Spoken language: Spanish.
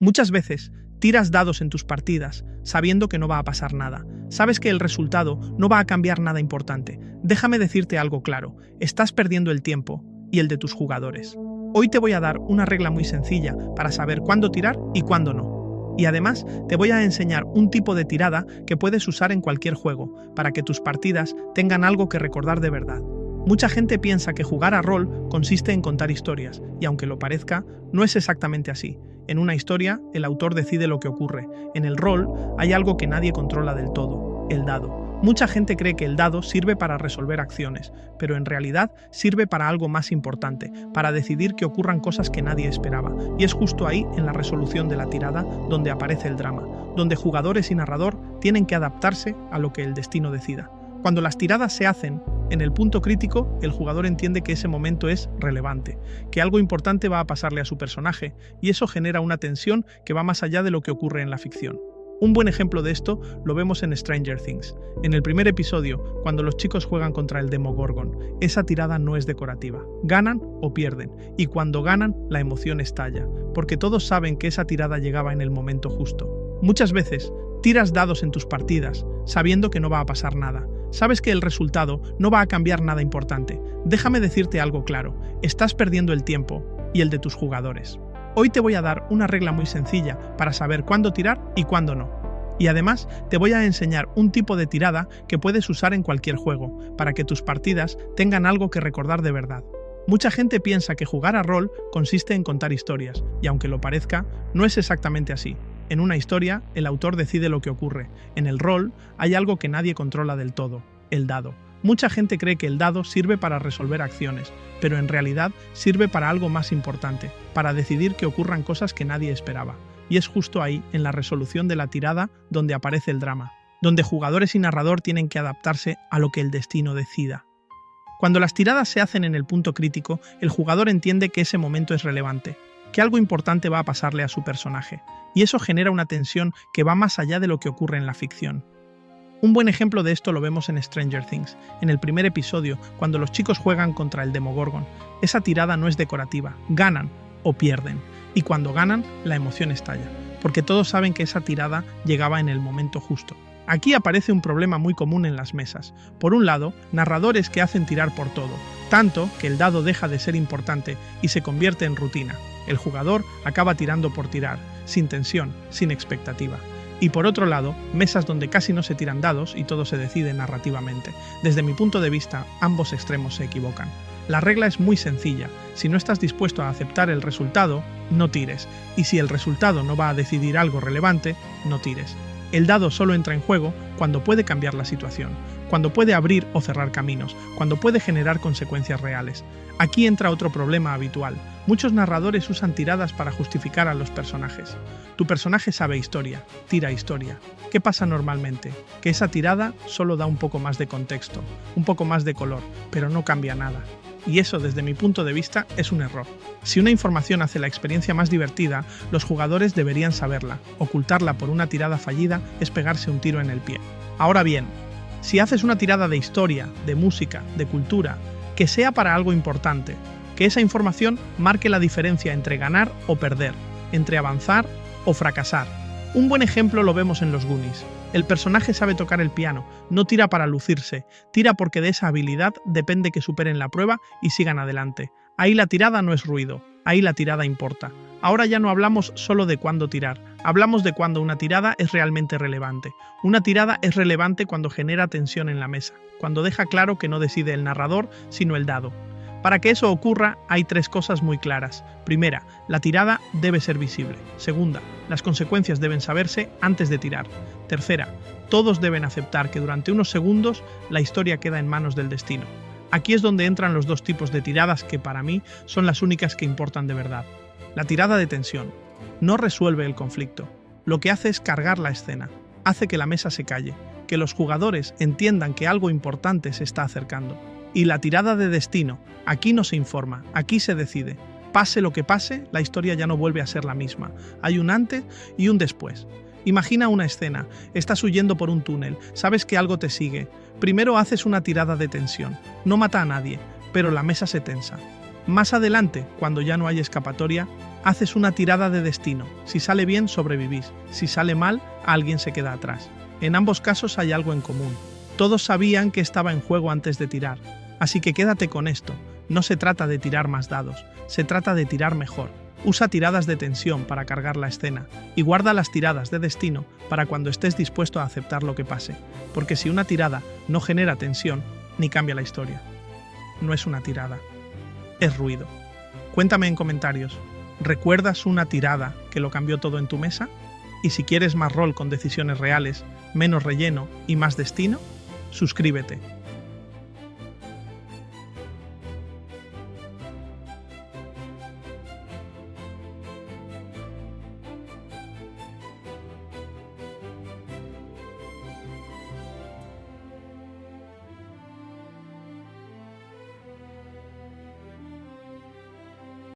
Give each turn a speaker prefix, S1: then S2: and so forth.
S1: Muchas veces tiras dados en tus partidas sabiendo que no va a pasar nada. Sabes que el resultado no va a cambiar nada importante. Déjame decirte algo claro, estás perdiendo el tiempo y el de tus jugadores. Hoy te voy a dar una regla muy sencilla para saber cuándo tirar y cuándo no. Y además te voy a enseñar un tipo de tirada que puedes usar en cualquier juego para que tus partidas tengan algo que recordar de verdad. Mucha gente piensa que jugar a rol consiste en contar historias, y aunque lo parezca, no es exactamente así. En una historia, el autor decide lo que ocurre. En el rol, hay algo que nadie controla del todo: el dado. Mucha gente cree que el dado sirve para resolver acciones, pero en realidad sirve para algo más importante, para decidir que ocurran cosas que nadie esperaba. Y es justo ahí, en la resolución de la tirada, donde aparece el drama, donde jugadores y narrador tienen que adaptarse a lo que el destino decida. Cuando las tiradas se hacen, en el punto crítico, el jugador entiende que ese momento es relevante, que algo importante va a pasarle a su personaje, y eso genera una tensión que va más allá de lo que ocurre en la ficción. Un buen ejemplo de esto lo vemos en Stranger Things. En el primer episodio, cuando los chicos juegan contra el Demogorgon, esa tirada no es decorativa. Ganan o pierden, y cuando ganan, la emoción estalla, porque todos saben que esa tirada llegaba en el momento justo. Muchas veces, tiras dados en tus partidas, sabiendo que no va a pasar nada. Sabes que el resultado no va a cambiar nada importante. Déjame decirte algo claro, estás perdiendo el tiempo y el de tus jugadores. Hoy te voy a dar una regla muy sencilla para saber cuándo tirar y cuándo no. Y además te voy a enseñar un tipo de tirada que puedes usar en cualquier juego, para que tus partidas tengan algo que recordar de verdad. Mucha gente piensa que jugar a rol consiste en contar historias, y aunque lo parezca, no es exactamente así. En una historia, el autor decide lo que ocurre. En el rol, hay algo que nadie controla del todo: el dado. Mucha gente cree que el dado sirve para resolver acciones, pero en realidad sirve para algo más importante, para decidir que ocurran cosas que nadie esperaba. Y es justo ahí, en la resolución de la tirada, donde aparece el drama, donde jugadores y narrador tienen que adaptarse a lo que el destino decida. Cuando las tiradas se hacen en el punto crítico, el jugador entiende que ese momento es relevante, que algo importante va a pasarle a su personaje, y eso genera una tensión que va más allá de lo que ocurre en la ficción. Un buen ejemplo de esto lo vemos en Stranger Things. En el primer episodio, cuando los chicos juegan contra el Demogorgon, esa tirada no es decorativa, ganan o pierden, y cuando ganan, la emoción estalla, porque todos saben que esa tirada llegaba en el momento justo. Aquí aparece un problema muy común en las mesas. Por un lado, narradores que hacen tirar por todo, tanto que el dado deja de ser importante y se convierte en rutina. El jugador acaba tirando por tirar, sin tensión, sin expectativa. Y por otro lado, mesas donde casi no se tiran dados y todo se decide narrativamente. Desde mi punto de vista, ambos extremos se equivocan. La regla es muy sencilla: si no estás dispuesto a aceptar el resultado, no tires. Y si el resultado no va a decidir algo relevante, no tires. El dado solo entra en juego cuando puede cambiar la situación, cuando puede abrir o cerrar caminos, cuando puede generar consecuencias reales. Aquí entra otro problema habitual. Muchos narradores usan tiradas para justificar a los personajes. Tu personaje sabe historia, tira historia. ¿Qué pasa normalmente? Que esa tirada solo da un poco más de contexto, un poco más de color, pero no cambia nada. Y eso, desde mi punto de vista, es un error. Si una información hace la experiencia más divertida, los jugadores deberían saberla. Ocultarla por una tirada fallida es pegarse un tiro en el pie. Ahora bien, si haces una tirada de historia, de música, de cultura, que sea para algo importante, que esa información marque la diferencia entre ganar o perder, entre avanzar o fracasar. Un buen ejemplo lo vemos en los Goonies. El personaje sabe tocar el piano, no tira para lucirse, tira porque de esa habilidad depende que superen la prueba y sigan adelante. Ahí la tirada no es ruido, ahí la tirada importa. Ahora ya no hablamos solo de cuándo tirar, hablamos de cuándo una tirada es realmente relevante. Una tirada es relevante cuando genera tensión en la mesa, cuando deja claro que no decide el narrador, sino el dado. Para que eso ocurra, hay tres cosas muy claras. Primera, la tirada debe ser visible. Segunda, las consecuencias deben saberse antes de tirar. Tercera, todos deben aceptar que durante unos segundos la historia queda en manos del destino. Aquí es donde entran los dos tipos de tiradas que para mí son las únicas que importan de verdad. La tirada de tensión no resuelve el conflicto. Lo que hace es cargar la escena, hace que la mesa se calle, que los jugadores entiendan que algo importante se está acercando. Y la tirada de destino, aquí no se informa, aquí se decide. Pase lo que pase, la historia ya no vuelve a ser la misma. Hay un antes y un después. Imagina una escena, estás huyendo por un túnel, sabes que algo te sigue. Primero haces una tirada de tensión, no mata a nadie, pero la mesa se tensa. Más adelante, cuando ya no hay escapatoria, Haces una tirada de destino. Si sale bien, sobrevivís. Si sale mal, alguien se queda atrás. En ambos casos hay algo en común. Todos sabían que estaba en juego antes de tirar. Así que quédate con esto. No se trata de tirar más dados, se trata de tirar mejor. Usa tiradas de tensión para cargar la escena y guarda las tiradas de destino para cuando estés dispuesto a aceptar lo que pase. Porque si una tirada no genera tensión, ni cambia la historia. No es una tirada, es ruido. Cuéntame en comentarios, ¿recuerdas una tirada que lo cambió todo en tu mesa? Y si quieres más rol con decisiones reales, menos relleno y más destino, suscríbete.